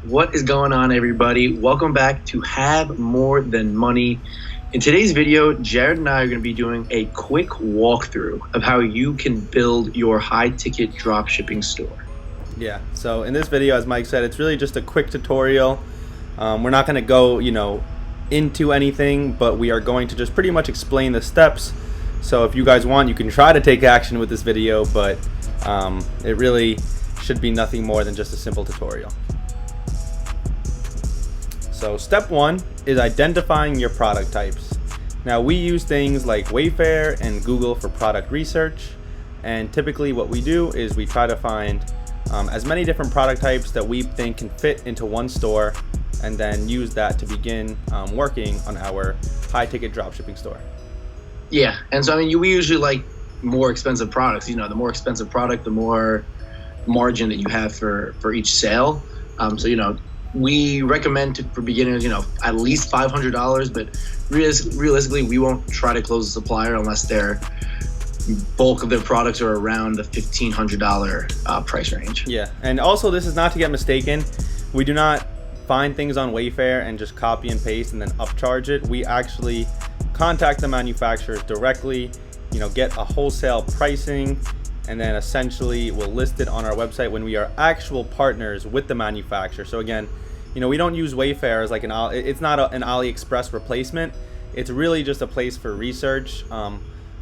What is going on, everybody? Welcome back to Have More Than Money. In today's video, Jared and I are going to be doing a quick walkthrough of how you can build your high-ticket dropshipping store. Yeah, so in this video, as Mike said, it's really just a quick tutorial. We're not going to go, into anything, but we are going to just pretty much explain the steps. So if you guys want, you can try to take action with this video, but it really should be nothing more than just a simple tutorial. So step one is identifying your product types. Now we use things like Wayfair and Google for product research, and typically what we do is we try to find as many different product types that we think can fit into one store, and then use that to begin working on our high ticket dropshipping store. Yeah, and so we usually like more expensive products. The more expensive product, the more margin that you have for each sale. We recommend for beginners, at least $500, but realistically, we won't try to close a supplier unless their bulk of their products are around the $1,500 price range. Yeah, and also this is not to get mistaken. We do not find things on Wayfair and just copy and paste and then upcharge it. We actually contact the manufacturers directly, get a wholesale pricing, and then essentially we'll list it on our website when we are actual partners with the manufacturer. So again, we don't use Wayfair as like it's not an AliExpress replacement. It's really just a place for research.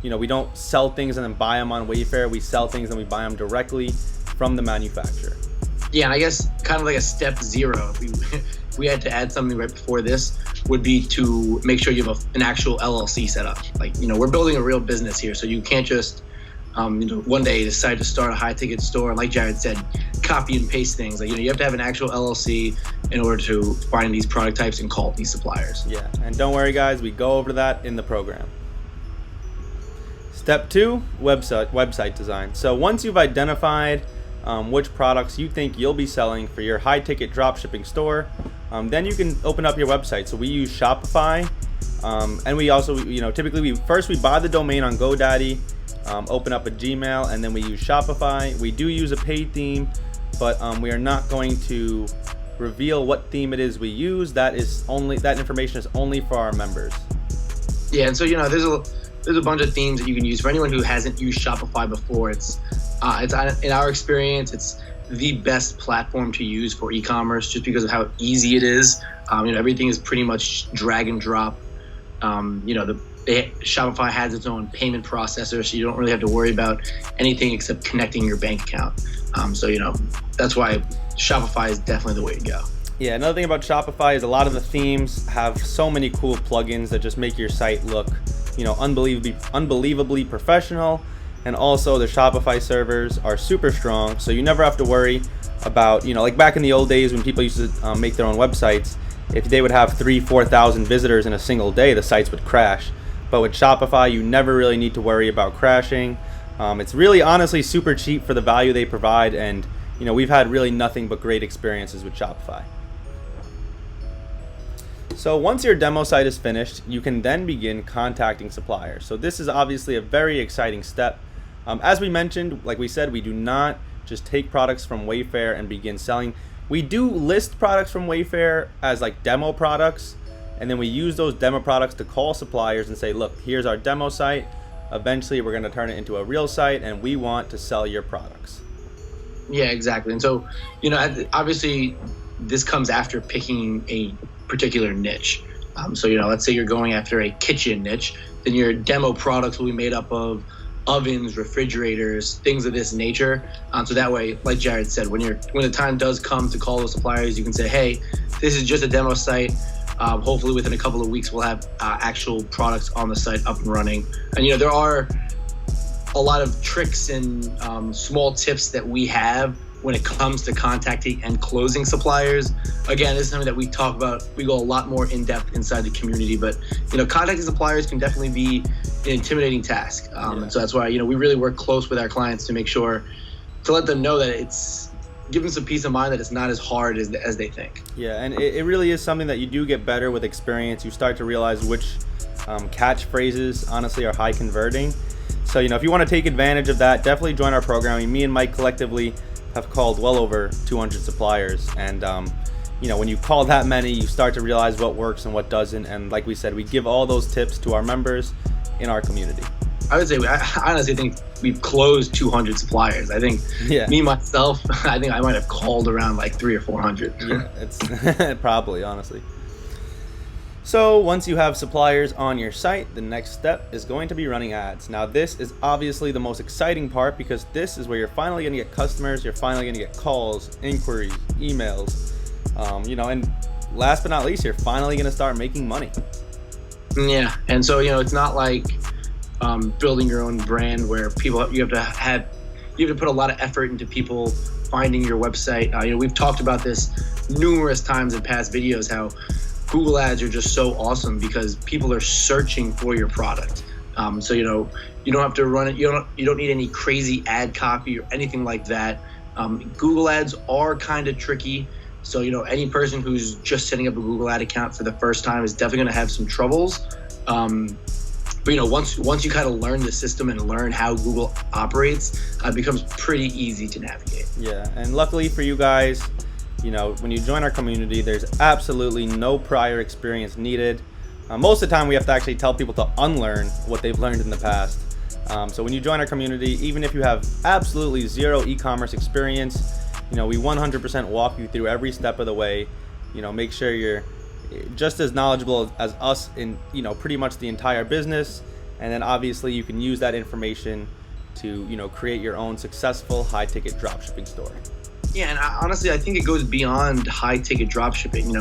We don't sell things and then buy them on Wayfair. We sell things and we buy them directly from the manufacturer. Yeah, and I guess kind of like a step zero, if we had to add something right before this, would be to make sure you have an actual LLC set up. We're building a real business here, so you can't just one day decide to start a high ticket store and, like Jared said, copy and paste things. You have to have an actual LLC in order to find these product types and call these suppliers. Yeah, and don't worry guys, we go over that in the program. Step two, website design. So once you've identified which products you think you'll be selling for your high ticket dropshipping store, then you can open up your website. So we use Shopify, and we also, typically we buy the domain on GoDaddy, open up a Gmail, and then we use Shopify. We do use a paid theme, but we are not going to reveal what theme it is we use. That information is only for our members. Yeah, and so there's a bunch of themes that you can use. For anyone who hasn't used Shopify before, it's in our experience, it's the best platform to use for e-commerce just because of how easy it is. Everything is pretty much drag and drop. Shopify has its own payment processor, so you don't really have to worry about anything except connecting your bank account. That's why Shopify is definitely the way to go. Yeah, another thing about Shopify is a lot of the themes have so many cool plugins that just make your site look, unbelievably professional. And also the Shopify servers are super strong, so you never have to worry about, like back in the old days when people used to make their own websites, if they would have 3,000-4,000 visitors in a single day, the sites would crash. But with Shopify, you never really need to worry about crashing. It's really honestly super cheap for the value they provide, and we've had really nothing but great experiences with Shopify. So once your demo site is finished, you can then begin contacting suppliers. So this is obviously a very exciting step. As we mentioned, like we said, we do not just take products from Wayfair and begin selling. We do list products from Wayfair as like demo products, and then we use those demo products to call suppliers and say, look, here's our demo site. Eventually we're going to turn it into a real site, and we want to sell your products. Yeah, exactly. And so, obviously this comes after picking a particular niche. Let's say you're going after a kitchen niche, then your demo products will be made up of ovens, refrigerators, things of this nature. So that way, like Jared said, when the time does come to call those suppliers, you can say, hey, this is just a demo site. Hopefully within a couple of weeks, we'll have actual products on the site up and running. And there are a lot of tricks and small tips that we have when it comes to contacting and closing suppliers. Again, this is something that we talk about. We go a lot more in depth inside the community, but contacting suppliers can definitely be an intimidating task. And so that's why we really work close with our clients to make sure to let them know that it's give them some peace of mind that it's not as hard as they think. Yeah, and it really is something that you do get better with experience. You start to realize which catchphrases honestly are high converting. So if you want to take advantage of that, definitely join our program. Me and Mike collectively have called well over 200 suppliers, and when you call that many, you start to realize what works and what doesn't. And like we said, we give all those tips to our members in our community. I would say, I honestly think we've closed 200 suppliers. I think me, myself, I think I might have called around like 300 or 400. Yeah, it's probably, honestly. So once you have suppliers on your site, the next step is going to be running ads. Now this is obviously the most exciting part, because this is where you're finally going to get customers, you're finally going to get calls, inquiries, emails, and last but not least, you're finally going to start making money. Yeah, and so it's not like building your own brand where you have to put a lot of effort into people finding your website. We've talked about this numerous times in past videos, how Google ads are just so awesome because people are searching for your product. So you don't have to run it. You don't need any crazy ad copy or anything like that. Google ads are kind of tricky. So any person who's just setting up a Google ad account for the first time is definitely going to have some troubles. But once you kind of learn the system and learn how Google operates, it becomes pretty easy to navigate. Yeah, and luckily for you guys, when you join our community, there's absolutely no prior experience needed. Most of the time, we have to actually tell people to unlearn what they've learned in the past. So when you join our community, even if you have absolutely zero e-commerce experience, we 100% walk you through every step of the way. Make sure you're just as knowledgeable as us in pretty much the entire business, and then obviously you can use that information to create your own successful high-ticket dropshipping store. Yeah, and honestly, I think it goes beyond high-ticket dropshipping.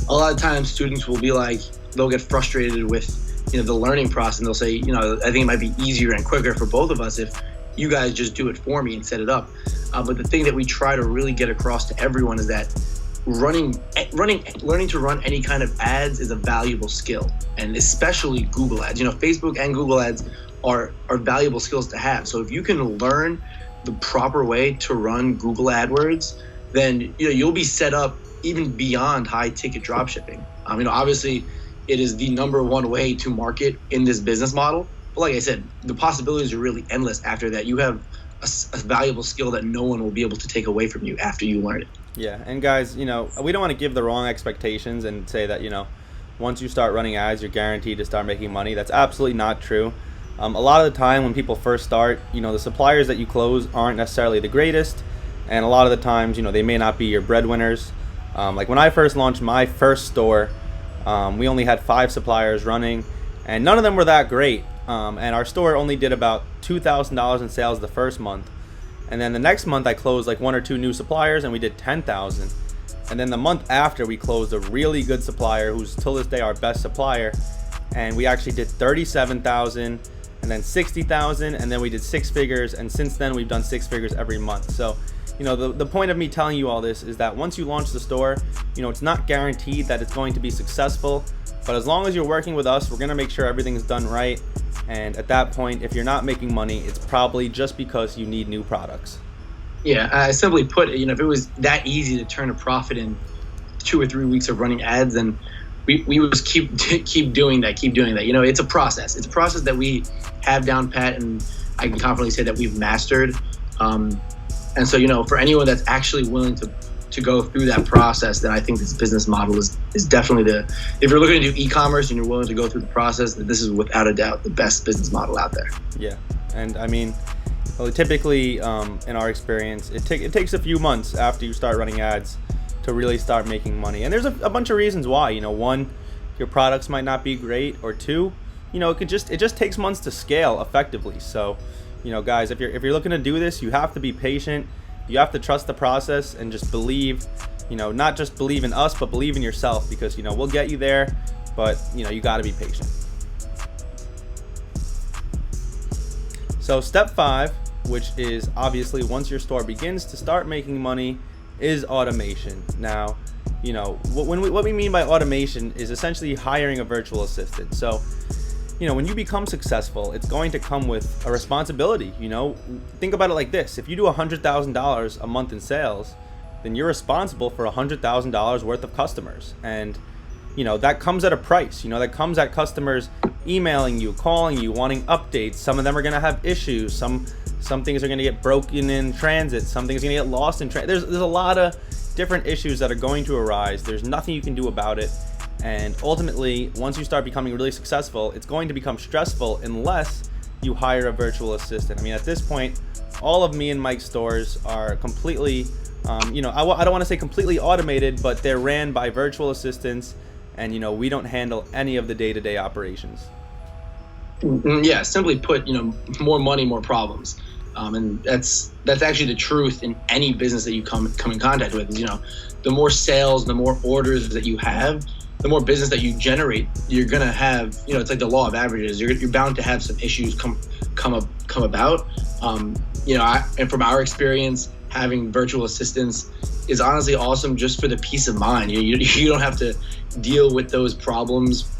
A lot of times students will be like, they'll get frustrated with the learning process, and they'll say, I think it might be easier and quicker for both of us if you guys just do it for me and set it up. But the thing that we try to really get across to everyone is that learning to run any kind of ads is a valuable skill, and especially Google ads. Facebook and Google ads are valuable skills to have. So if you can learn the proper way to run Google AdWords, then you'll be set up even beyond high ticket dropshipping. Obviously it is the number one way to market in this business model, but like I said, the possibilities are really endless. After that, you have a valuable skill that no one will be able to take away from you after you learn it. Yeah, and guys, we don't want to give the wrong expectations and say that once you start running ads, you're guaranteed to start making money. That's absolutely not true. A lot of the time when people first start, the suppliers that you close aren't necessarily the greatest, and a lot of the times, they may not be your breadwinners. Like when I first launched my first store, we only had 5 suppliers running, and none of them were that great. And our store only did about $2,000 in sales the first month, and then the next month I closed like 1 or 2 new suppliers, and we did $10,000. And then the month after, we closed a really good supplier who's till this day our best supplier, and we actually did $37,000. And then $60,000, and then we did 6 figures, and since then we've done 6 figures every month. So the point of me telling you all this is that once you launch the store, it's not guaranteed that it's going to be successful, but as long as you're working with us, we're going to make sure everything's done right. And at that point, if you're not making money, it's probably just because you need new products. Yeah, simply put, if it was that easy to turn a profit in 2 or 3 weeks of running ads, then we would just keep doing that. It's a process. It's a process that we have down pat, and I can confidently say that we've mastered. And so, for anyone that's actually willing to go through that process, then I think this business model is definitely if you're looking to do e-commerce and you're willing to go through the process, then this is without a doubt the best business model out there. Yeah, and typically in our experience, it takes a few months after you start running ads to really start making money. And there's a bunch of reasons why. 1, your products might not be great, or 2, it just takes months to scale effectively. So, guys, if you're looking to do this, you have to be patient. You have to trust the process and just believe, not just believe in us, but believe in yourself, because we'll get you there, but you got to be patient. So step 5, which is obviously once your store begins to start making money, is automation. Now, what we mean by automation is essentially hiring a virtual assistant. So, when you become successful, it's going to come with a responsibility. Think about it like this: if you do $100,000 a month in sales, then you're responsible for $100,000 worth of customers, and that comes at a price. That comes at customers emailing you, calling you, wanting updates. Some of them are going to have issues. Some things are going to get broken in transit. Some things are going to get lost in transit. There's a lot of different issues that are going to arise. There's nothing you can do about it. And ultimately, once you start becoming really successful, it's going to become stressful unless you hire a virtual assistant. I mean, at this point, all of me and Mike's stores are completely, I don't want to say completely automated, but they're ran by virtual assistants, and we don't handle any of the day-to-day operations. Yeah, simply put, more money, more problems. And that's actually the truth in any business that you come in contact with. The more sales, the more orders that you have, the more business that you generate, you're gonna have. It's like the law of averages. You're bound to have some issues come about. And from our experience, having virtual assistants is honestly awesome just for the peace of mind. You don't have to deal with those problems.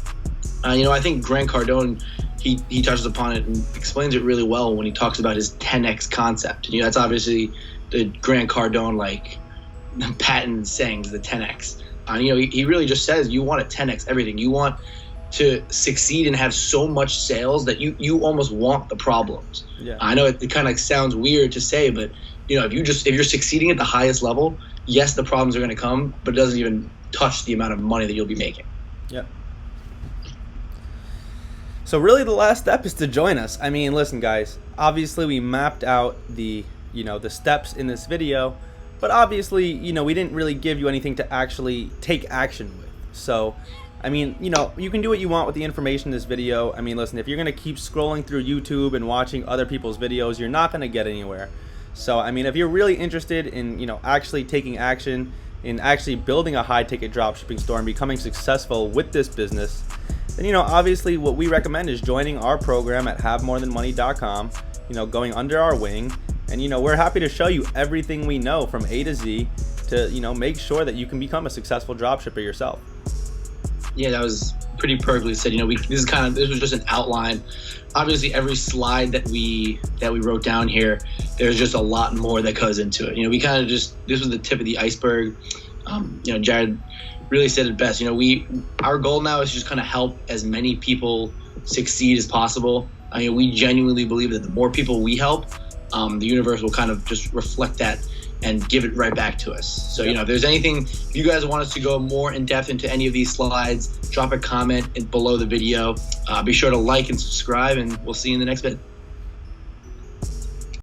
I think Grant Cardone, he touches upon it and explains it really well when he talks about his 10x concept. That's obviously the Grant Cardone patent sayings, the 10x. He really just says you want to 10x everything. You want to succeed and have so much sales that you almost want the problems. Yeah. I know it kind of sounds weird to say, but if you're succeeding at the highest level, yes, the problems are going to come, but it doesn't even touch the amount of money that you'll be making. Yeah. So really the last step is to join us. I mean, listen guys, obviously we mapped out the steps in this video, but obviously, we didn't really give you anything to actually take action with. So, I mean, you can do what you want with the information in this video. I mean, listen, if you're going to keep scrolling through YouTube and watching other people's videos, you're not going to get anywhere. So, I mean, if you're really interested in, actually taking action, in actually building a high ticket dropshipping store and becoming successful with this business, then, obviously what we recommend is joining our program at havemorethanmoney.com, going under our wing. And, we're happy to show you everything we know from A to Z to, make sure that you can become a successful dropshipper yourself. Yeah, that was pretty perfectly said. This was just an outline. Obviously, every slide that we wrote down here, there's just a lot more that goes into it. We kind of this was the tip of the iceberg. Jared really said it best. Our goal now is just kind of help as many people succeed as possible. We genuinely believe that the more people we help, the universe will kind of just reflect that and give it right back to us. So, if there's anything, if you guys want us to go more in depth into any of these slides, drop a comment below the video. Be sure to like and subscribe, and we'll see you in the next vid.